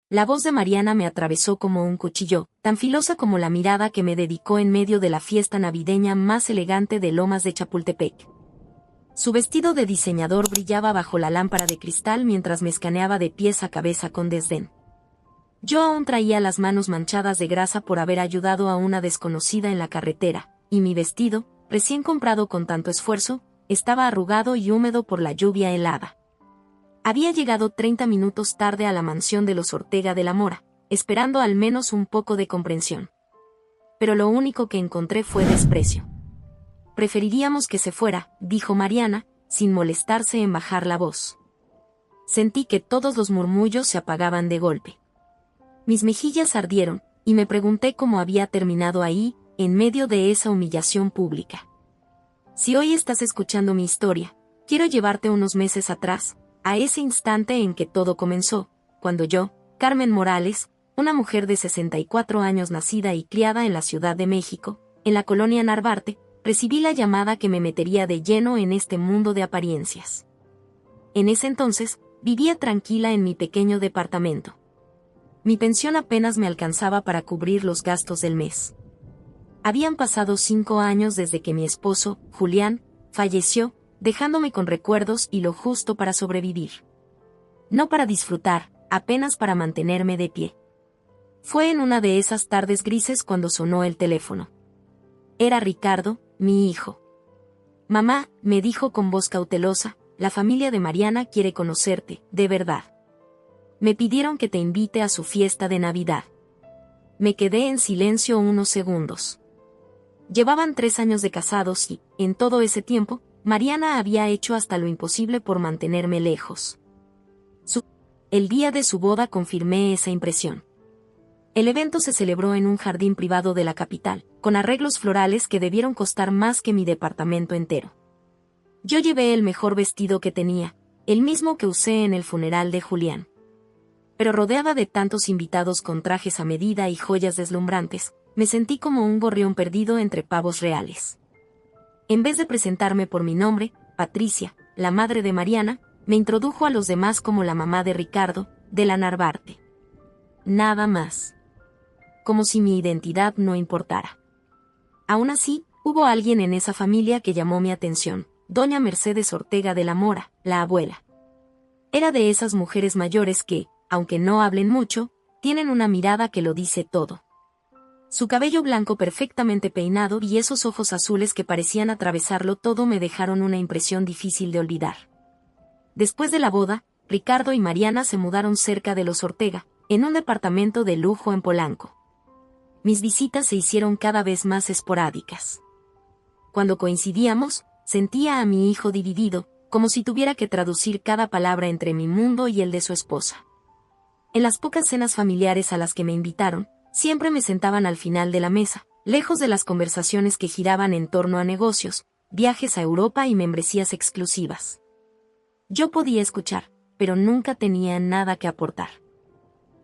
La voz de Mariana me atravesó como un cuchillo, tan filosa como la mirada que me dedicó en medio de la fiesta navideña más elegante de Lomas de Chapultepec. Su vestido de diseñador brillaba bajo la lámpara de cristal mientras me escaneaba de pies a cabeza con desdén. Yo aún traía las manos manchadas de grasa por haber ayudado a una desconocida en la carretera, y mi vestido, recién comprado con tanto esfuerzo, estaba arrugado y húmedo por la lluvia helada. Había llegado 30 minutos tarde a la mansión de los Ortega de la Mora, esperando al menos un poco de comprensión. Pero lo único que encontré fue desprecio. Preferiríamos que se fuera, dijo Mariana, sin molestarse en bajar la voz. Sentí que todos los murmullos se apagaban de golpe. Mis mejillas ardieron, y me pregunté cómo había terminado ahí, en medio de esa humillación pública. Si hoy estás escuchando mi historia, quiero llevarte unos meses atrás, a ese instante en que todo comenzó, cuando yo, Carmen Morales, una mujer de 64 años nacida y criada en la Ciudad de México, en la colonia Narvarte, recibí la llamada que me metería de lleno en este mundo de apariencias. En ese entonces, vivía tranquila en mi pequeño departamento. Mi pensión apenas me alcanzaba para cubrir los gastos del mes. Habían pasado 5 años desde que mi esposo, Julián, falleció, dejándome con recuerdos y lo justo para sobrevivir. No para disfrutar, apenas para mantenerme de pie. Fue en una de esas tardes grises cuando sonó el teléfono. Era Ricardo, mi hijo. Mamá, me dijo con voz cautelosa, la familia de Mariana quiere conocerte, de verdad. Me pidieron que te invite a su fiesta de Navidad. Me quedé en silencio unos segundos. Llevaban 3 años de casados y, en todo ese tiempo, Mariana había hecho hasta lo imposible por mantenerme lejos. El día de su boda confirmé esa impresión. El evento se celebró en un jardín privado de la capital, con arreglos florales que debieron costar más que mi departamento entero. Yo llevé el mejor vestido que tenía, el mismo que usé en el funeral de Julián. Pero rodeada de tantos invitados con trajes a medida y joyas deslumbrantes, me sentí como un gorrión perdido entre pavos reales. En vez de presentarme por mi nombre, Patricia, la madre de Mariana, me introdujo a los demás como la mamá de Ricardo, de la Narvarte. Nada más. Como si mi identidad no importara. Aún así, hubo alguien en esa familia que llamó mi atención, doña Mercedes Ortega de la Mora, la abuela. Era de esas mujeres mayores que, aunque no hablen mucho, tienen una mirada que lo dice todo. Su cabello blanco perfectamente peinado y esos ojos azules que parecían atravesarlo todo me dejaron una impresión difícil de olvidar. Después de la boda, Ricardo y Mariana se mudaron cerca de los Ortega, en un departamento de lujo en Polanco. Mis visitas se hicieron cada vez más esporádicas. Cuando coincidíamos, sentía a mi hijo dividido, como si tuviera que traducir cada palabra entre mi mundo y el de su esposa. En las pocas cenas familiares a las que me invitaron, siempre me sentaban al final de la mesa, lejos de las conversaciones que giraban en torno a negocios, viajes a Europa y membresías exclusivas. Yo podía escuchar, pero nunca tenía nada que aportar.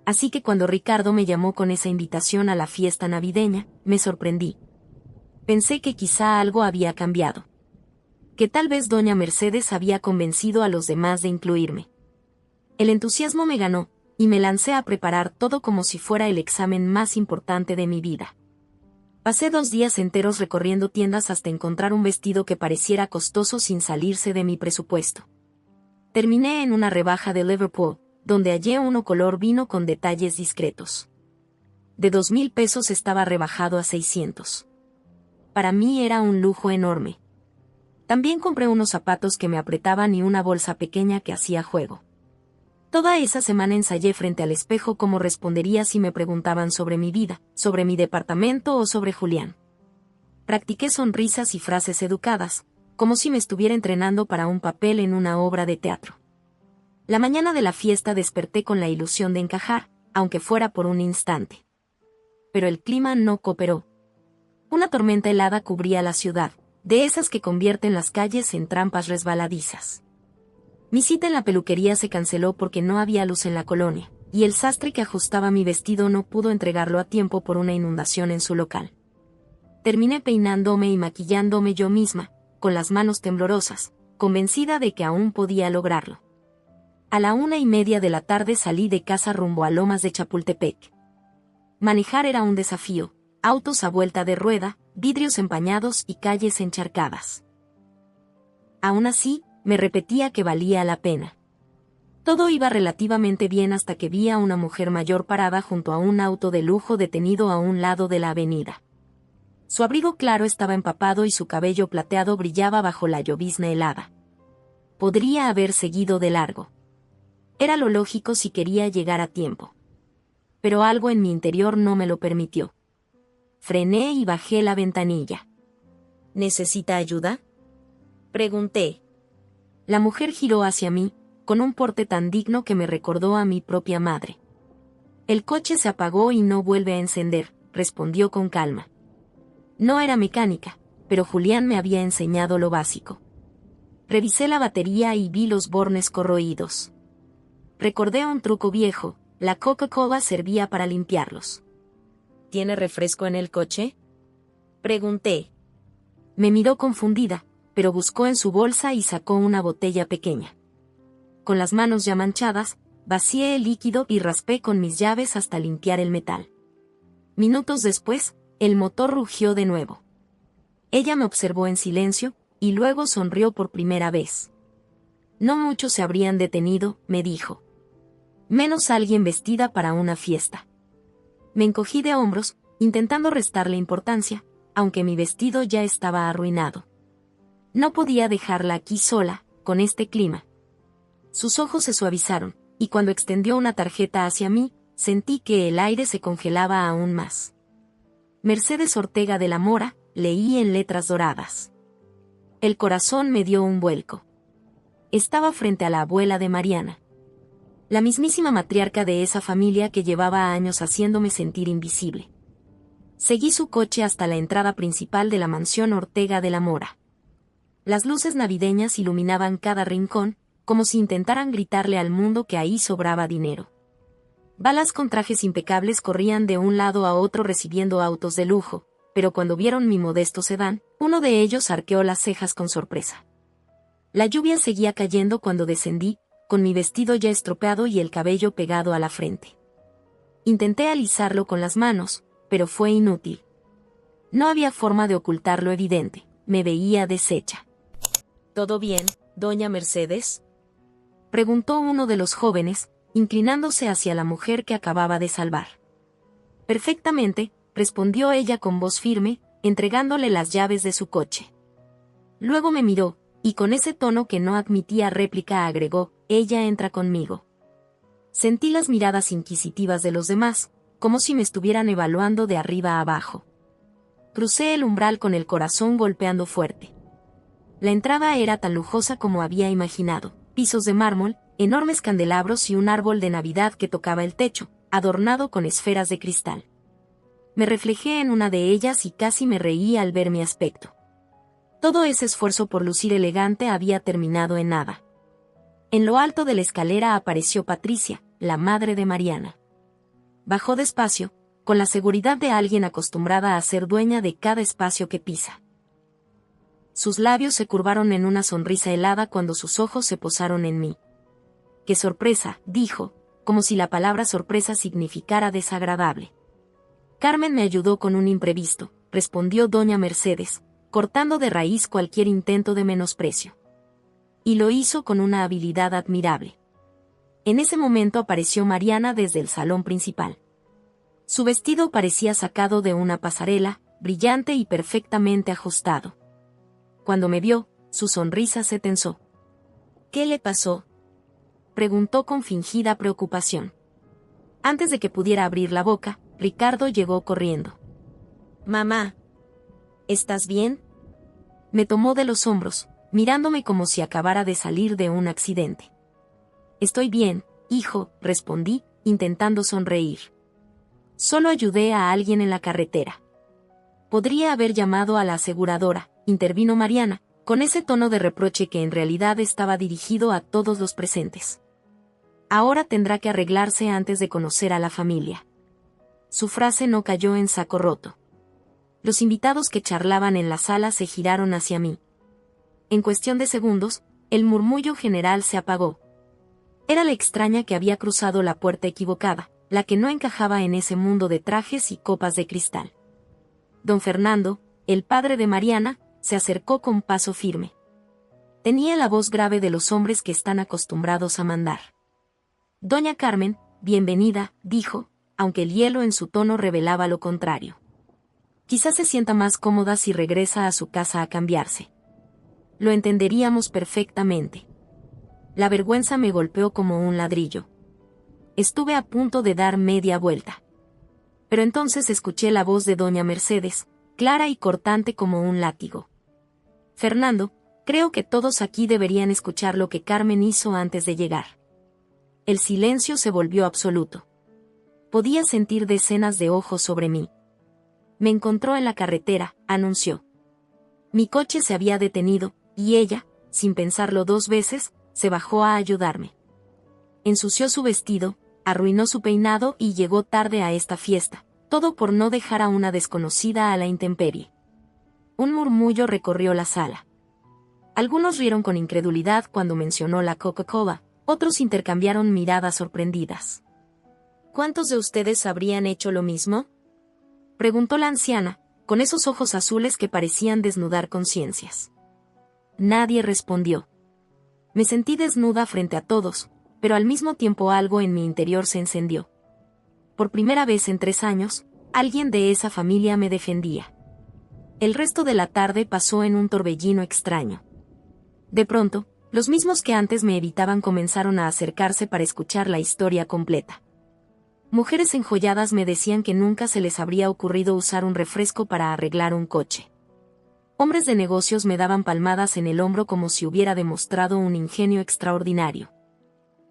Así que cuando Ricardo me llamó con esa invitación a la fiesta navideña, me sorprendí. Pensé que quizá algo había cambiado. Que tal vez doña Mercedes había convencido a los demás de incluirme. El entusiasmo me ganó, y me lancé a preparar todo como si fuera el examen más importante de mi vida. Pasé 2 días enteros recorriendo tiendas hasta encontrar un vestido que pareciera costoso sin salirse de mi presupuesto. Terminé en una rebaja de Liverpool, donde hallé uno color vino con detalles discretos. De 2,000 pesos estaba rebajado a 600. Para mí era un lujo enorme. También compré unos zapatos que me apretaban y una bolsa pequeña que hacía juego. Toda esa semana ensayé frente al espejo cómo respondería si me preguntaban sobre mi vida, sobre mi departamento o sobre Julián. Practiqué sonrisas y frases educadas, como si me estuviera entrenando para un papel en una obra de teatro. La mañana de la fiesta desperté con la ilusión de encajar, aunque fuera por un instante. Pero el clima no cooperó. Una tormenta helada cubría la ciudad, de esas que convierten las calles en trampas resbaladizas. Mi cita en la peluquería se canceló porque no había luz en la colonia, y el sastre que ajustaba mi vestido no pudo entregarlo a tiempo por una inundación en su local. Terminé peinándome y maquillándome yo misma, con las manos temblorosas, convencida de que aún podía lograrlo. A la 1:30 de la tarde salí de casa rumbo a Lomas de Chapultepec. Manejar era un desafío, autos a vuelta de rueda, vidrios empañados y calles encharcadas. Aún así, me repetía que valía la pena. Todo iba relativamente bien hasta que vi a una mujer mayor parada junto a un auto de lujo detenido a un lado de la avenida. Su abrigo claro estaba empapado y su cabello plateado brillaba bajo la llovizna helada. Podría haber seguido de largo. Era lo lógico si quería llegar a tiempo. Pero algo en mi interior no me lo permitió. Frené y bajé la ventanilla. ¿Necesita ayuda?, pregunté. La mujer giró hacia mí, con un porte tan digno que me recordó a mi propia madre. El coche se apagó y no vuelve a encender, respondió con calma. No era mecánica, pero Julián me había enseñado lo básico. Revisé la batería y vi los bornes corroídos. Recordé un truco viejo: la Coca-Cola servía para limpiarlos. ¿Tiene refresco en el coche?, pregunté. Me miró confundida, pero buscó en su bolsa y sacó una botella pequeña. Con las manos ya manchadas, vacié el líquido y raspé con mis llaves hasta limpiar el metal. Minutos después, el motor rugió de nuevo. Ella me observó en silencio, y luego sonrió por primera vez. No muchos se habrían detenido, me dijo. Menos alguien vestida para una fiesta. Me encogí de hombros, intentando restarle importancia, aunque mi vestido ya estaba arruinado. No podía dejarla aquí sola, con este clima. Sus ojos se suavizaron, y cuando extendió una tarjeta hacia mí, sentí que el aire se congelaba aún más. Mercedes Ortega de la Mora, leí en letras doradas. El corazón me dio un vuelco. Estaba frente a la abuela de Mariana. La mismísima matriarca de esa familia que llevaba años haciéndome sentir invisible. Seguí su coche hasta la entrada principal de la mansión Ortega de la Mora. Las luces navideñas iluminaban cada rincón, como si intentaran gritarle al mundo que ahí sobraba dinero. Balas con trajes impecables corrían de un lado a otro recibiendo autos de lujo, pero cuando vieron mi modesto sedán, uno de ellos arqueó las cejas con sorpresa. La lluvia seguía cayendo cuando descendí, con mi vestido ya estropeado y el cabello pegado a la frente. Intenté alisarlo con las manos, pero fue inútil. No había forma de ocultar lo evidente, me veía deshecha. ¿Todo bien, doña Mercedes?, preguntó uno de los jóvenes, inclinándose hacia la mujer que acababa de salvar. Perfectamente, respondió ella con voz firme, entregándole las llaves de su coche. Luego me miró, y con ese tono que no admitía réplica agregó: ella entra conmigo. Sentí las miradas inquisitivas de los demás, como si me estuvieran evaluando de arriba a abajo. Crucé el umbral con el corazón golpeando fuerte. La entrada era tan lujosa como había imaginado: pisos de mármol, enormes candelabros y un árbol de Navidad que tocaba el techo, adornado con esferas de cristal. Me reflejé en una de ellas y casi me reí al ver mi aspecto. Todo ese esfuerzo por lucir elegante había terminado en nada. En lo alto de la escalera apareció Patricia, la madre de Mariana. Bajó despacio, con la seguridad de alguien acostumbrada a ser dueña de cada espacio que pisa. Sus labios se curvaron en una sonrisa helada cuando sus ojos se posaron en mí. ¡Qué sorpresa!, dijo, como si la palabra sorpresa significara desagradable. Carmen me ayudó con un imprevisto, respondió doña Mercedes, cortando de raíz cualquier intento de menosprecio. Y lo hizo con una habilidad admirable. En ese momento apareció Mariana desde el salón principal. Su vestido parecía sacado de una pasarela, brillante y perfectamente ajustado. Cuando me vio, su sonrisa se tensó. ¿Qué le pasó?, preguntó con fingida preocupación. Antes de que pudiera abrir la boca, Ricardo llegó corriendo. «Mamá, ¿estás bien?», me tomó de los hombros, mirándome como si acabara de salir de un accidente. «Estoy bien, hijo», respondí, intentando sonreír. «Solo ayudé a alguien en la carretera». «Podría haber llamado a la aseguradora», intervino Mariana, con ese tono de reproche que en realidad estaba dirigido a todos los presentes. «Ahora tendrá que arreglarse antes de conocer a la familia». Su frase no cayó en saco roto. Los invitados que charlaban en la sala se giraron hacia mí. En cuestión de segundos, el murmullo general se apagó. Era la extraña que había cruzado la puerta equivocada, la que no encajaba en ese mundo de trajes y copas de cristal. Don Fernando, el padre de Mariana, se acercó con paso firme. Tenía la voz grave de los hombres que están acostumbrados a mandar. Doña Carmen, bienvenida, dijo, aunque el hielo en su tono revelaba lo contrario. Quizás se sienta más cómoda si regresa a su casa a cambiarse. Lo entenderíamos perfectamente. La vergüenza me golpeó como un ladrillo. Estuve a punto de dar media vuelta. Pero entonces escuché la voz de doña Mercedes, clara y cortante como un látigo. Fernando, creo que todos aquí deberían escuchar lo que Carmen hizo antes de llegar. El silencio se volvió absoluto. Podía sentir decenas de ojos sobre mí. Me encontró en la carretera, anunció. Mi coche se había detenido, y ella, sin pensarlo 2 veces, se bajó a ayudarme. Ensució su vestido, arruinó su peinado y llegó tarde a esta fiesta, todo por no dejar a una desconocida a la intemperie. Un murmullo recorrió la sala. Algunos rieron con incredulidad cuando mencionó la Coca-Cola, otros intercambiaron miradas sorprendidas. ¿Cuántos de ustedes habrían hecho lo mismo?, preguntó la anciana, con esos ojos azules que parecían desnudar conciencias. Nadie respondió. Me sentí desnuda frente a todos, pero al mismo tiempo algo en mi interior se encendió. Por primera vez en 3 años, alguien de esa familia me defendía. El resto de la tarde pasó en un torbellino extraño. De pronto, los mismos que antes me evitaban comenzaron a acercarse para escuchar la historia completa. Mujeres enjolladas me decían que nunca se les habría ocurrido usar un refresco para arreglar un coche. Hombres de negocios me daban palmadas en el hombro como si hubiera demostrado un ingenio extraordinario.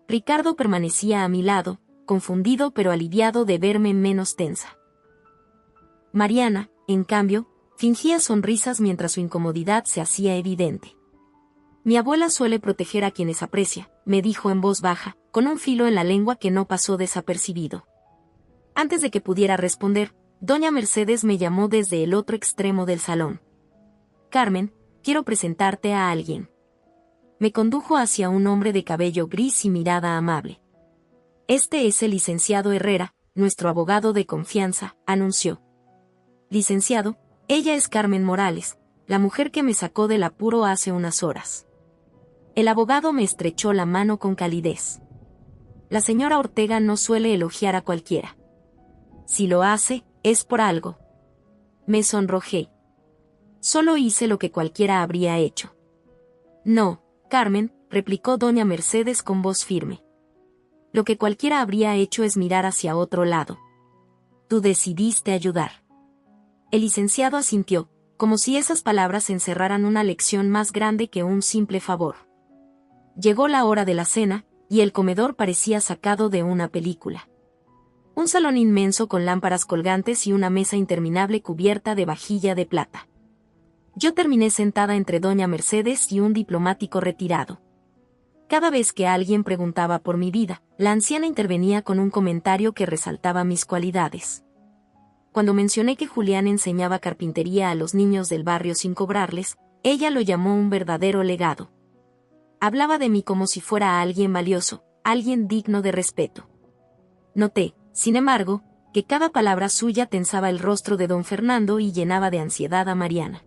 Ricardo permanecía a mi lado, confundido pero aliviado de verme menos tensa. Mariana, en cambio, fingía sonrisas mientras su incomodidad se hacía evidente. Mi abuela suele proteger a quienes aprecia, me dijo en voz baja, con un filo en la lengua que no pasó desapercibido. Antes de que pudiera responder, doña Mercedes me llamó desde el otro extremo del salón. Carmen, quiero presentarte a alguien. Me condujo hacia un hombre de cabello gris y mirada amable. Este es el licenciado Herrera, nuestro abogado de confianza, anunció. Licenciado, ella es Carmen Morales, la mujer que me sacó del apuro hace unas horas. El abogado me estrechó la mano con calidez. La señora Ortega no suele elogiar a cualquiera. Si lo hace, es por algo. Me sonrojé. Solo hice lo que cualquiera habría hecho. No, Carmen, replicó doña Mercedes con voz firme. Lo que cualquiera habría hecho es mirar hacia otro lado. Tú decidiste ayudar. El licenciado asintió, como si esas palabras encerraran una lección más grande que un simple favor. Llegó la hora de la cena, y el comedor parecía sacado de una película. Un salón inmenso con lámparas colgantes y una mesa interminable cubierta de vajilla de plata. Yo terminé sentada entre doña Mercedes y un diplomático retirado. Cada vez que alguien preguntaba por mi vida, la anciana intervenía con un comentario que resaltaba mis cualidades. Cuando mencioné que Julián enseñaba carpintería a los niños del barrio sin cobrarles, ella lo llamó un verdadero legado. Hablaba de mí como si fuera alguien valioso, alguien digno de respeto. Noté, sin embargo, que cada palabra suya tensaba el rostro de don Fernando y llenaba de ansiedad a Mariana.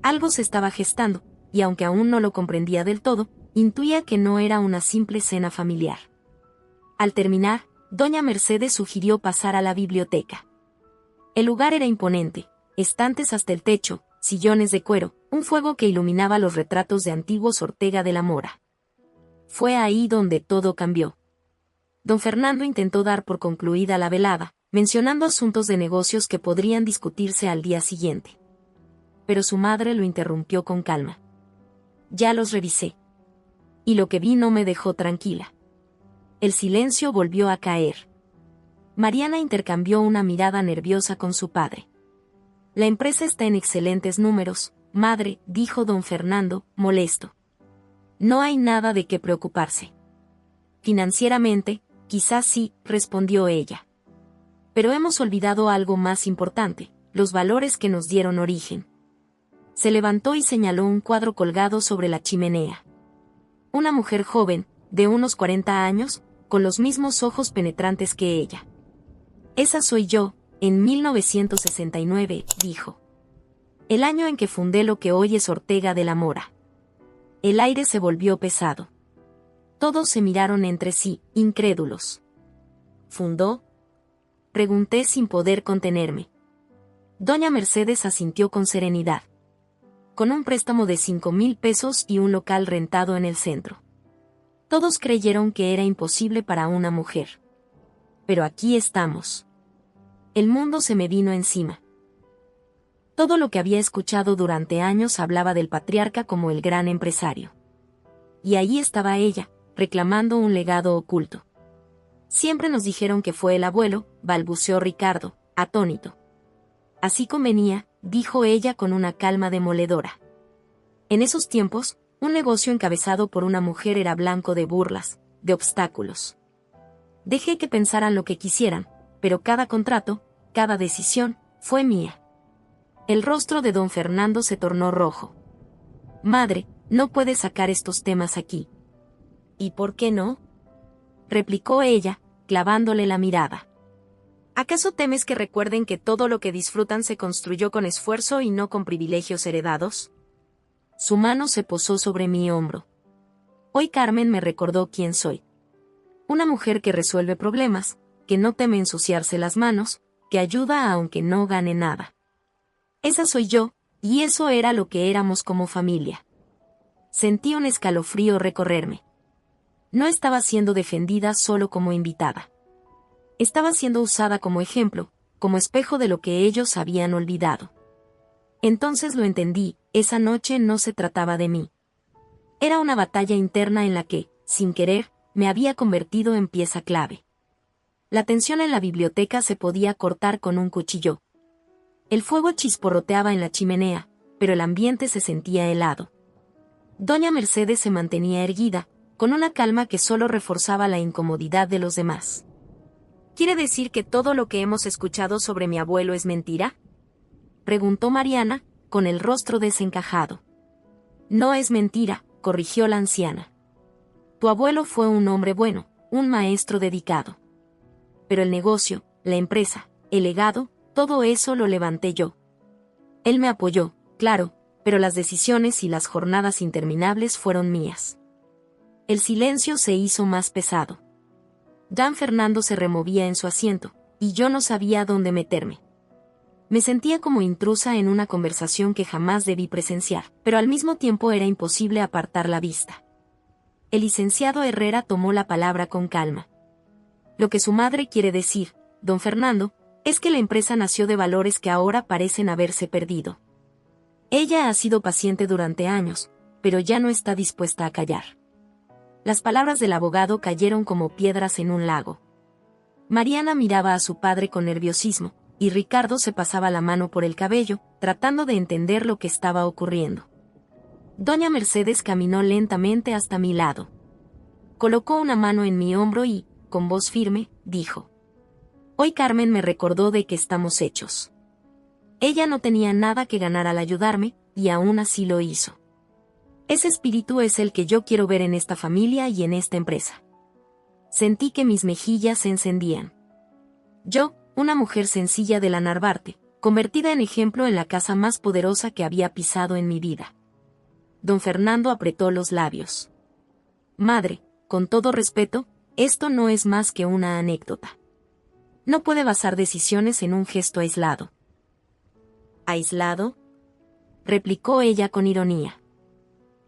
Algo se estaba gestando, y aunque aún no lo comprendía del todo, intuía que no era una simple cena familiar. Al terminar, doña Mercedes sugirió pasar a la biblioteca. El lugar era imponente, estantes hasta el techo, sillones de cuero, un fuego que iluminaba los retratos de antiguos Ortega de la Mora. Fue ahí donde todo cambió. Don Fernando intentó dar por concluida la velada, mencionando asuntos de negocios que podrían discutirse al día siguiente. Pero su madre lo interrumpió con calma. Ya los revisé. Y lo que vi no me dejó tranquila. El silencio volvió a caer. Mariana intercambió una mirada nerviosa con su padre. La empresa está en excelentes números, madre, dijo don Fernando, molesto. No hay nada de qué preocuparse. Financieramente, quizás sí, respondió ella. Pero hemos olvidado algo más importante, los valores que nos dieron origen. Se levantó y señaló un cuadro colgado sobre la chimenea. Una mujer joven, de unos 40 años, con los mismos ojos penetrantes que ella. Esa soy yo, en 1969, dijo. El año en que fundé lo que hoy es Ortega de la Mora. El aire se volvió pesado. Todos se miraron entre sí, incrédulos. ¿Fundó? Pregunté sin poder contenerme. Doña Mercedes asintió con serenidad. Con un préstamo de 5,000 pesos y un local rentado en el centro. Todos creyeron que era imposible para una mujer. Pero aquí estamos. El mundo se me vino encima. Todo lo que había escuchado durante años hablaba del patriarca como el gran empresario. Y ahí estaba ella, reclamando un legado oculto. Siempre nos dijeron que fue el abuelo, balbuceó Ricardo, atónito. Así convenía, dijo ella con una calma demoledora. En esos tiempos, un negocio encabezado por una mujer era blanco de burlas, de obstáculos. Dejé que pensaran lo que quisieran, pero cada contrato, cada decisión, fue mía. El rostro de don Fernando se tornó rojo. Madre, no puedes sacar estos temas aquí. ¿Y por qué no? Replicó ella, clavándole la mirada. ¿Acaso temes que recuerden que todo lo que disfrutan se construyó con esfuerzo y no con privilegios heredados? Su mano se posó sobre mi hombro. Hoy Carmen me recordó quién soy. Una mujer que resuelve problemas, que no teme ensuciarse las manos, que ayuda aunque no gane nada. Esa soy yo, y eso era lo que éramos como familia. Sentí un escalofrío recorrerme. No estaba siendo defendida solo como invitada. Estaba siendo usada como ejemplo, como espejo de lo que ellos habían olvidado. Entonces lo entendí, esa noche no se trataba de mí. Era una batalla interna en la que, sin querer, me había convertido en pieza clave. La tensión en la biblioteca se podía cortar con un cuchillo. El fuego chisporroteaba en la chimenea, pero el ambiente se sentía helado. Doña Mercedes se mantenía erguida, con una calma que solo reforzaba la incomodidad de los demás. ¿Quiere decir que todo lo que hemos escuchado sobre mi abuelo es mentira? Preguntó Mariana, con el rostro desencajado. No es mentira, corrigió la anciana. Tu abuelo fue un hombre bueno, un maestro dedicado. Pero el negocio, la empresa, el legado, todo eso lo levanté yo. Él me apoyó, claro, pero las decisiones y las jornadas interminables fueron mías. El silencio se hizo más pesado. Dan Fernando se removía en su asiento, y yo no sabía dónde meterme. Me sentía como intrusa en una conversación que jamás debí presenciar, pero al mismo tiempo era imposible apartar la vista. El licenciado Herrera tomó la palabra con calma. Lo que su madre quiere decir, don Fernando, es que la empresa nació de valores que ahora parecen haberse perdido. Ella ha sido paciente durante años, pero ya no está dispuesta a callar. Las palabras del abogado cayeron como piedras en un lago. Mariana miraba a su padre con nerviosismo, y Ricardo se pasaba la mano por el cabello, tratando de entender lo que estaba ocurriendo. Doña Mercedes caminó lentamente hasta mi lado. Colocó una mano en mi hombro y, con voz firme, dijo: Hoy Carmen me recordó de que estamos hechos. Ella no tenía nada que ganar al ayudarme, y aún así lo hizo. Ese espíritu es el que yo quiero ver en esta familia y en esta empresa. Sentí que mis mejillas se encendían. Yo, una mujer sencilla de la Narvarte, convertida en ejemplo en la casa más poderosa que había pisado en mi vida. Don Fernando apretó los labios. Madre, con todo respeto, esto no es más que una anécdota. No puede basar decisiones en un gesto aislado. ¿Aislado?, replicó ella con ironía.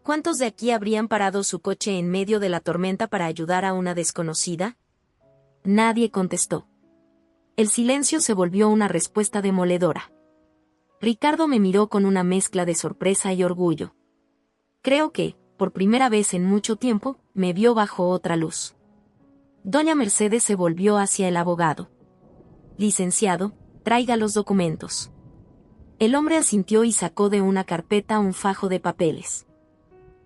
¿Cuántos de aquí habrían parado su coche en medio de la tormenta para ayudar a una desconocida? Nadie contestó. El silencio se volvió una respuesta demoledora. Ricardo me miró con una mezcla de sorpresa y orgullo. Creo que, por primera vez en mucho tiempo, me vio bajo otra luz. Doña Mercedes se volvió hacia el abogado. Licenciado, traiga los documentos. El hombre asintió y sacó de una carpeta un fajo de papeles.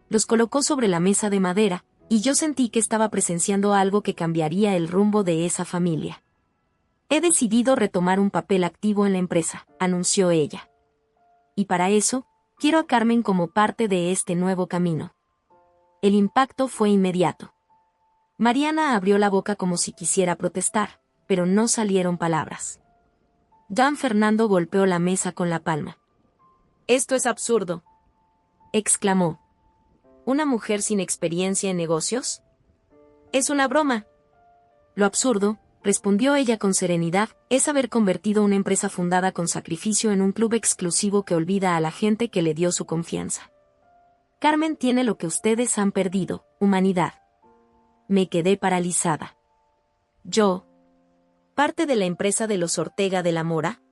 Los colocó sobre la mesa de madera, y yo sentí que estaba presenciando algo que cambiaría el rumbo de esa familia. He decidido retomar un papel activo en la empresa, anunció ella. Y para eso, quiero a Carmen como parte de este nuevo camino. El impacto fue inmediato. Mariana abrió la boca como si quisiera protestar, pero no salieron palabras. Don Fernando golpeó la mesa con la palma. «Esto es absurdo», exclamó. «¿Una mujer sin experiencia en negocios? Es una broma». «Lo absurdo», respondió ella con serenidad, «es haber convertido una empresa fundada con sacrificio en un club exclusivo que olvida a la gente que le dio su confianza. Carmen tiene lo que ustedes han perdido, humanidad». Me quedé paralizada. Yo, parte de la empresa de los Ortega de la Mora.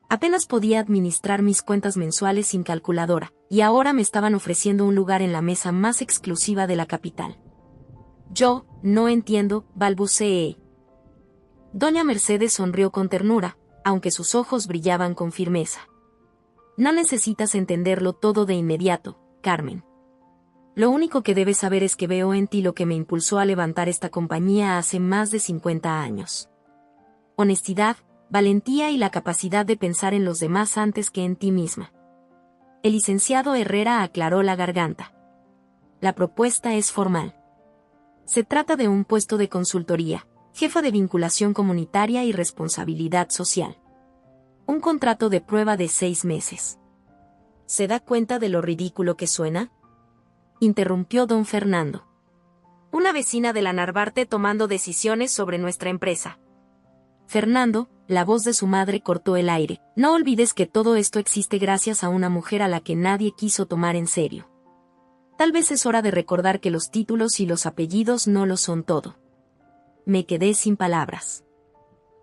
Apenas podía administrar mis cuentas mensuales sin calculadora, y ahora me estaban ofreciendo un lugar en la mesa más exclusiva de la capital. Yo, no entiendo, balbuceé. Doña Mercedes sonrió con ternura, aunque sus ojos brillaban con firmeza. No necesitas entenderlo todo de inmediato, Carmen. Lo único que debes saber es que veo en ti lo que me impulsó a levantar esta compañía hace más de 50 años. Honestidad, valentía y la capacidad de pensar en los demás antes que en ti misma. El licenciado Herrera aclaró la garganta. La propuesta es formal. Se trata de un puesto de consultoría, jefa de vinculación comunitaria y responsabilidad social. Un contrato de prueba de 6 meses. ¿Se da cuenta de lo ridículo que suena?, interrumpió don Fernando. Una vecina de la Narvarte tomando decisiones sobre nuestra empresa. Fernando, la voz de su madre cortó el aire. No olvides que todo esto existe gracias a una mujer a la que nadie quiso tomar en serio. Tal vez es hora de recordar que los títulos y los apellidos no lo son todo. Me quedé sin palabras.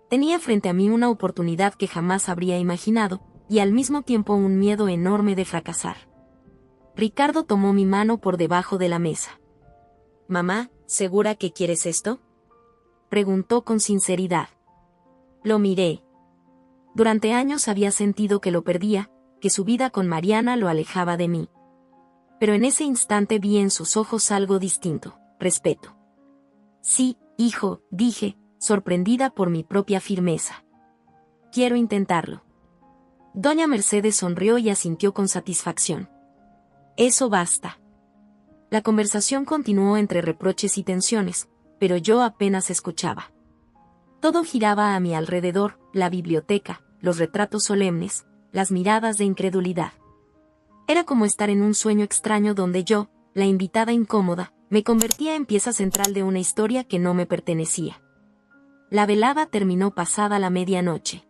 Tenía frente a mí una oportunidad que jamás habría imaginado, y al mismo tiempo un miedo enorme de fracasar. Ricardo tomó mi mano por debajo de la mesa. «Mamá, ¿segura que quieres esto?», preguntó con sinceridad. Lo miré. Durante años había sentido que lo perdía, que su vida con Mariana lo alejaba de mí. Pero en ese instante vi en sus ojos algo distinto, respeto. «Sí, hijo», dije, sorprendida por mi propia firmeza. «Quiero intentarlo». Doña Mercedes sonrió y asintió con satisfacción. «Eso basta». La conversación continuó entre reproches y tensiones, pero yo apenas escuchaba. Todo giraba a mi alrededor, la biblioteca, los retratos solemnes, las miradas de incredulidad. Era como estar en un sueño extraño donde yo, la invitada incómoda, me convertía en pieza central de una historia que no me pertenecía. La velada terminó pasada la medianoche.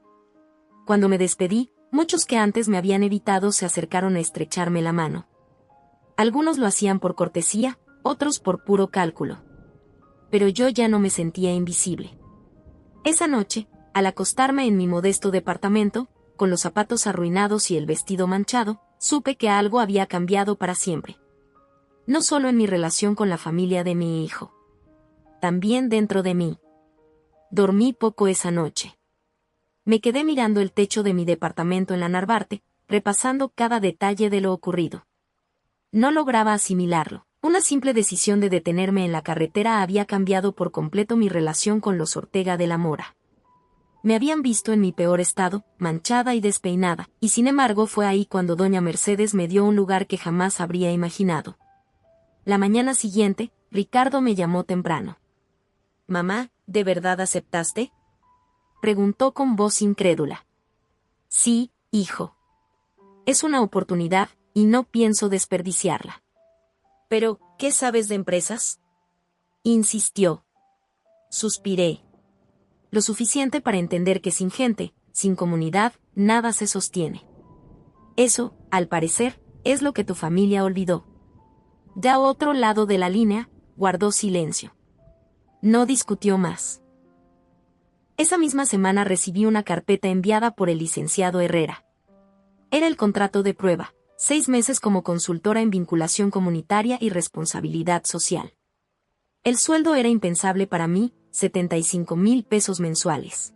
Cuando me despedí, muchos que antes me habían evitado se acercaron a estrecharme la mano. Algunos lo hacían por cortesía, otros por puro cálculo. Pero yo ya no me sentía invisible. Esa noche, al acostarme en mi modesto departamento, con los zapatos arruinados y el vestido manchado, supe que algo había cambiado para siempre. No solo en mi relación con la familia de mi hijo. También dentro de mí. Dormí poco esa noche. Me quedé mirando el techo de mi departamento en la Narvarte, repasando cada detalle de lo ocurrido. No lograba asimilarlo. Una simple decisión de detenerme en la carretera había cambiado por completo mi relación con los Ortega de la Mora. Me habían visto en mi peor estado, manchada y despeinada, y sin embargo fue ahí cuando doña Mercedes me dio un lugar que jamás habría imaginado. La mañana siguiente, Ricardo me llamó temprano. «Mamá, ¿de verdad aceptaste?», preguntó con voz incrédula. «Sí, hijo. Es una oportunidad, y no pienso desperdiciarla». «Pero, ¿qué sabes de empresas?», insistió. Suspiré. Lo suficiente para entender que sin gente, sin comunidad, nada se sostiene. Eso, al parecer, es lo que tu familia olvidó. De a otro lado de la línea, guardó silencio. No discutió más. Esa misma semana recibí una carpeta enviada por el licenciado Herrera. Era el contrato de prueba, 6 meses como consultora en vinculación comunitaria y responsabilidad social. El sueldo era impensable para mí, 75,000 pesos mensuales.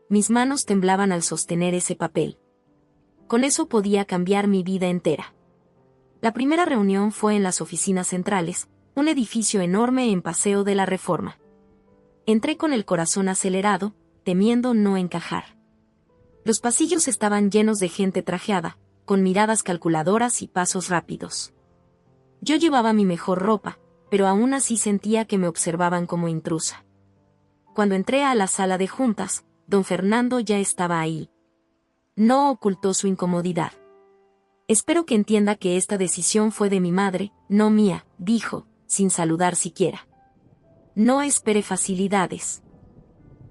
Mis manos temblaban al sostener ese papel. Con eso podía cambiar mi vida entera. La primera reunión fue en las oficinas centrales, un edificio enorme en Paseo de la Reforma. Entré con el corazón acelerado, temiendo no encajar. Los pasillos estaban llenos de gente trajeada, con miradas calculadoras y pasos rápidos. Yo llevaba mi mejor ropa, pero aún así sentía que me observaban como intrusa. Cuando entré a la sala de juntas, don Fernando ya estaba ahí. No ocultó su incomodidad. Espero que entienda que esta decisión fue de mi madre, no mía, dijo, sin saludar siquiera. No espere facilidades.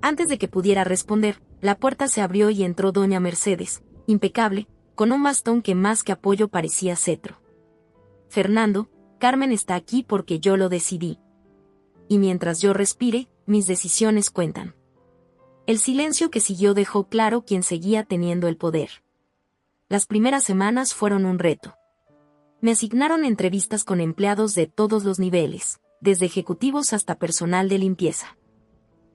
Antes de que pudiera responder, la puerta se abrió y entró doña Mercedes, impecable, con un bastón que más que apoyo parecía cetro. Fernando, Carmen está aquí porque yo lo decidí. Y mientras yo respire, mis decisiones cuentan. El silencio que siguió dejó claro quién seguía teniendo el poder. Las primeras semanas fueron un reto. Me asignaron entrevistas con empleados de todos los niveles, desde ejecutivos hasta personal de limpieza.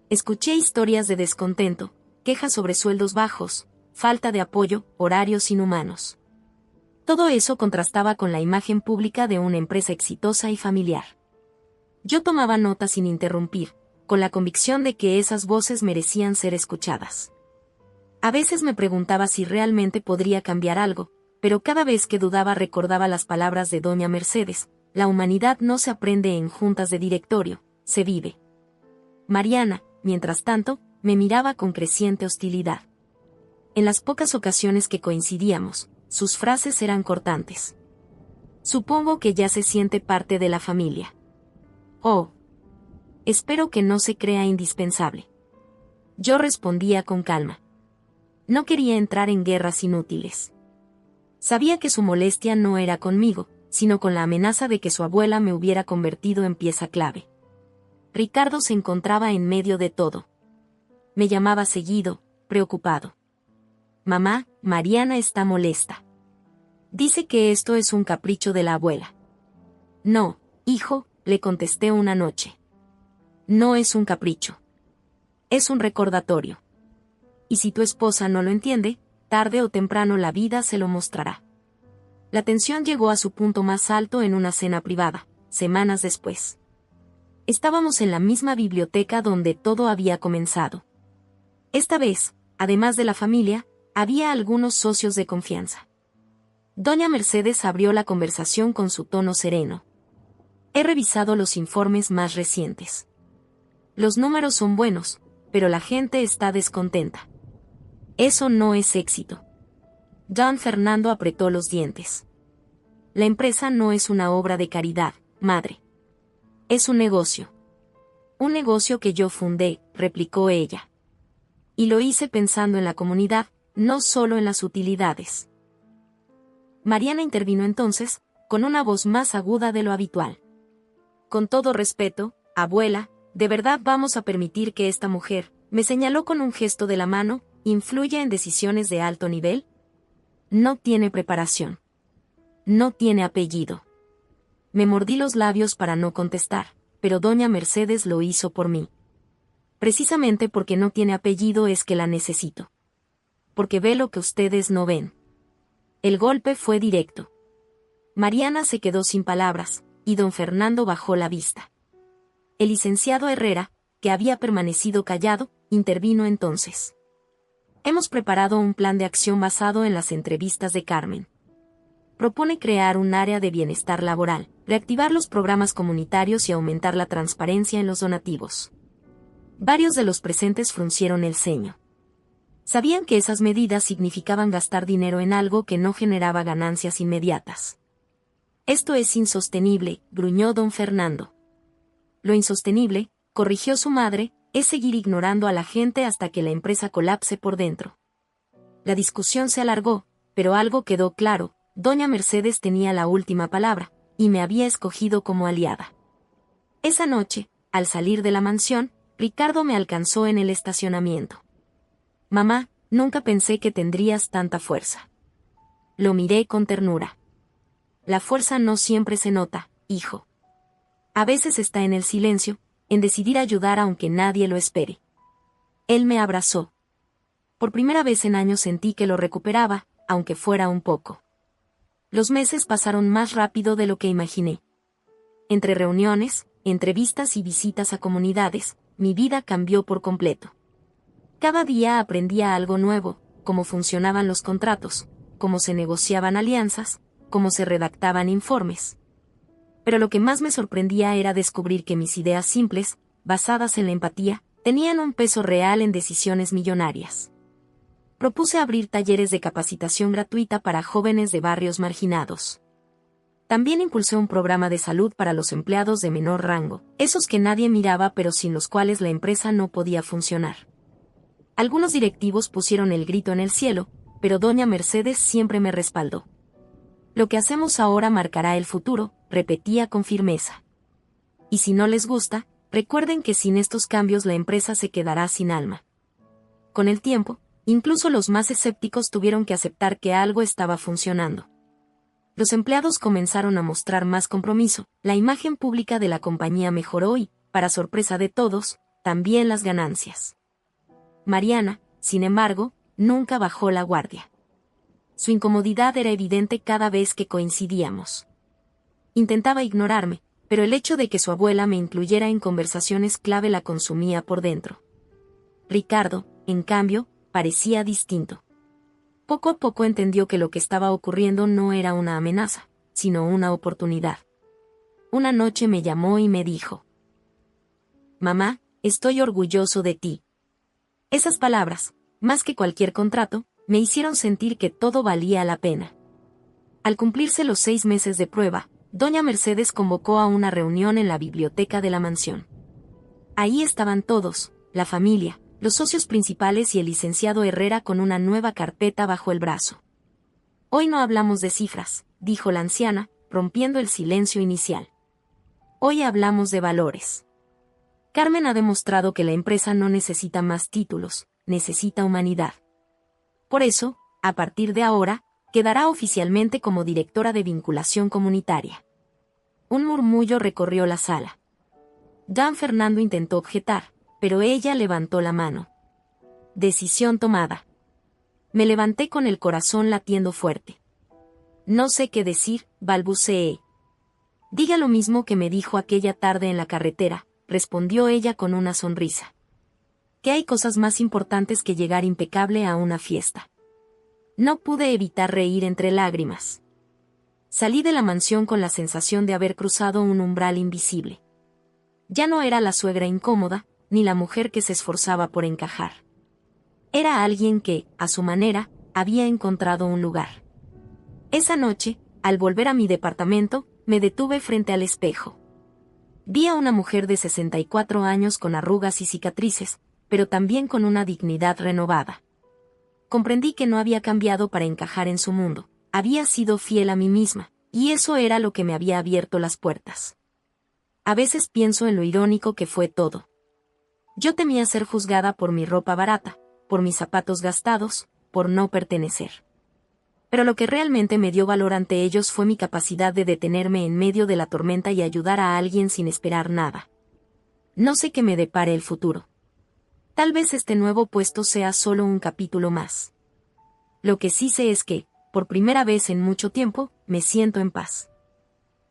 Escuché historias de descontento, quejas sobre sueldos bajos, falta de apoyo, horarios inhumanos. Todo eso contrastaba con la imagen pública de una empresa exitosa y familiar. Yo tomaba nota sin interrumpir, con la convicción de que esas voces merecían ser escuchadas. A veces me preguntaba si realmente podría cambiar algo, pero cada vez que dudaba recordaba las palabras de doña Mercedes: la humanidad no se aprende en juntas de directorio, se vive. Mariana, mientras tanto, me miraba con creciente hostilidad. En las pocas ocasiones que coincidíamos, sus frases eran cortantes. Supongo que ya se siente parte de la familia. Oh. Espero que no se crea indispensable. Yo respondía con calma. No quería entrar en guerras inútiles. Sabía que su molestia no era conmigo, sino con la amenaza de que su abuela me hubiera convertido en pieza clave. Ricardo se encontraba en medio de todo. Me llamaba seguido, preocupado. Mamá, Mariana está molesta. Dice que esto es un capricho de la abuela. No, hijo, le contesté una noche. No es un capricho. Es un recordatorio. Y si tu esposa no lo entiende, tarde o temprano la vida se lo mostrará. La tensión llegó a su punto más alto en una cena privada, semanas después. Estábamos en la misma biblioteca donde todo había comenzado. Esta vez, además de la familia, había algunos socios de confianza. Doña Mercedes abrió la conversación con su tono sereno. He revisado los informes más recientes. Los números son buenos, pero la gente está descontenta. Eso no es éxito. Don Fernando apretó los dientes. La empresa no es una obra de caridad, madre. Es un negocio. Un negocio que yo fundé, replicó ella. Y lo hice pensando en la comunidad, no solo en las utilidades. Mariana intervino entonces, con una voz más aguda de lo habitual. Con todo respeto, abuela, ¿de verdad vamos a permitir que esta mujer, me señaló con un gesto de la mano, influya en decisiones de alto nivel? No tiene preparación. No tiene apellido. Me mordí los labios para no contestar, pero doña Mercedes lo hizo por mí. Precisamente porque no tiene apellido es que la necesito. Porque ve lo que ustedes no ven. El golpe fue directo. Mariana se quedó sin palabras, y don Fernando bajó la vista. El licenciado Herrera, que había permanecido callado, intervino entonces. Hemos preparado un plan de acción basado en las entrevistas de Carmen. Propone crear un área de bienestar laboral, reactivar los programas comunitarios y aumentar la transparencia en los donativos. Varios de los presentes fruncieron el ceño. Sabían que esas medidas significaban gastar dinero en algo que no generaba ganancias inmediatas. Esto es insostenible, gruñó don Fernando. Lo insostenible, corrigió su madre, es seguir ignorando a la gente hasta que la empresa colapse por dentro. La discusión se alargó, pero algo quedó claro: doña Mercedes tenía la última palabra, y me había escogido como aliada. Esa noche, al salir de la mansión, Ricardo me alcanzó en el estacionamiento. Mamá, nunca pensé que tendrías tanta fuerza. Lo miré con ternura. La fuerza no siempre se nota, hijo. A veces está en el silencio, en decidir ayudar aunque nadie lo espere. Él me abrazó. Por primera vez en años sentí que lo recuperaba, aunque fuera un poco. Los meses pasaron más rápido de lo que imaginé. Entre reuniones, entrevistas y visitas a comunidades, mi vida cambió por completo. Cada día aprendía algo nuevo: cómo funcionaban los contratos, cómo se negociaban alianzas, cómo se redactaban informes. Pero lo que más me sorprendía era descubrir que mis ideas simples, basadas en la empatía, tenían un peso real en decisiones millonarias. Propuse abrir talleres de capacitación gratuita para jóvenes de barrios marginados. También impulsé un programa de salud para los empleados de menor rango, esos que nadie miraba pero sin los cuales la empresa no podía funcionar. Algunos directivos pusieron el grito en el cielo, pero doña Mercedes siempre me respaldó. Lo que hacemos ahora marcará el futuro, repetía con firmeza. Y si no les gusta, recuerden que sin estos cambios la empresa se quedará sin alma. Con el tiempo, incluso los más escépticos tuvieron que aceptar que algo estaba funcionando. Los empleados comenzaron a mostrar más compromiso, la imagen pública de la compañía mejoró y, para sorpresa de todos, también las ganancias. Mariana, sin embargo, nunca bajó la guardia. Su incomodidad era evidente cada vez que coincidíamos. Intentaba ignorarme, pero el hecho de que su abuela me incluyera en conversaciones clave la consumía por dentro. Ricardo, en cambio, parecía distinto. Poco a poco entendió que lo que estaba ocurriendo no era una amenaza, sino una oportunidad. Una noche me llamó y me dijo: «Mamá, estoy orgulloso de ti». Esas palabras, más que cualquier contrato, me hicieron sentir que todo valía la pena. Al cumplirse los 6 meses de prueba, doña Mercedes convocó a una reunión en la biblioteca de la mansión. Ahí estaban todos, la familia, los socios principales y el licenciado Herrera con una nueva carpeta bajo el brazo. «Hoy no hablamos de cifras», dijo la anciana, rompiendo el silencio inicial. «Hoy hablamos de valores. Carmen ha demostrado que la empresa no necesita más títulos, necesita humanidad. Por eso, a partir de ahora, quedará oficialmente como directora de vinculación comunitaria». Un murmullo recorrió la sala. Dan Fernando intentó objetar, pero ella levantó la mano. Decisión tomada. Me levanté con el corazón latiendo fuerte. «No sé qué decir», balbuceé. «Diga lo mismo que me dijo aquella tarde en la carretera», respondió ella con una sonrisa. «Que hay cosas más importantes que llegar impecable a una fiesta». No pude evitar reír entre lágrimas. Salí de la mansión con la sensación de haber cruzado un umbral invisible. Ya no era la suegra incómoda, ni la mujer que se esforzaba por encajar. Era alguien que, a su manera, había encontrado un lugar. Esa noche, al volver a mi departamento, me detuve frente al espejo. Vi a una mujer de 64 años con arrugas y cicatrices, pero también con una dignidad renovada. Comprendí que no había cambiado para encajar en su mundo, había sido fiel a mí misma, y eso era lo que me había abierto las puertas. A veces pienso en lo irónico que fue todo. Yo temía ser juzgada por mi ropa barata, por mis zapatos gastados, por no pertenecer. Pero lo que realmente me dio valor ante ellos fue mi capacidad de detenerme en medio de la tormenta y ayudar a alguien sin esperar nada. No sé qué me depare el futuro. Tal vez este nuevo puesto sea solo un capítulo más. Lo que sí sé es que, por primera vez en mucho tiempo, me siento en paz.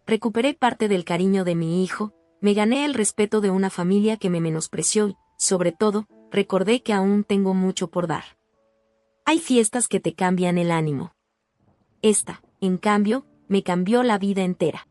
Recuperé parte del cariño de mi hijo, me gané el respeto de una familia que me menospreció y, sobre todo, recordé que aún tengo mucho por dar. Hay fiestas que te cambian el ánimo. Esta, en cambio, me cambió la vida entera.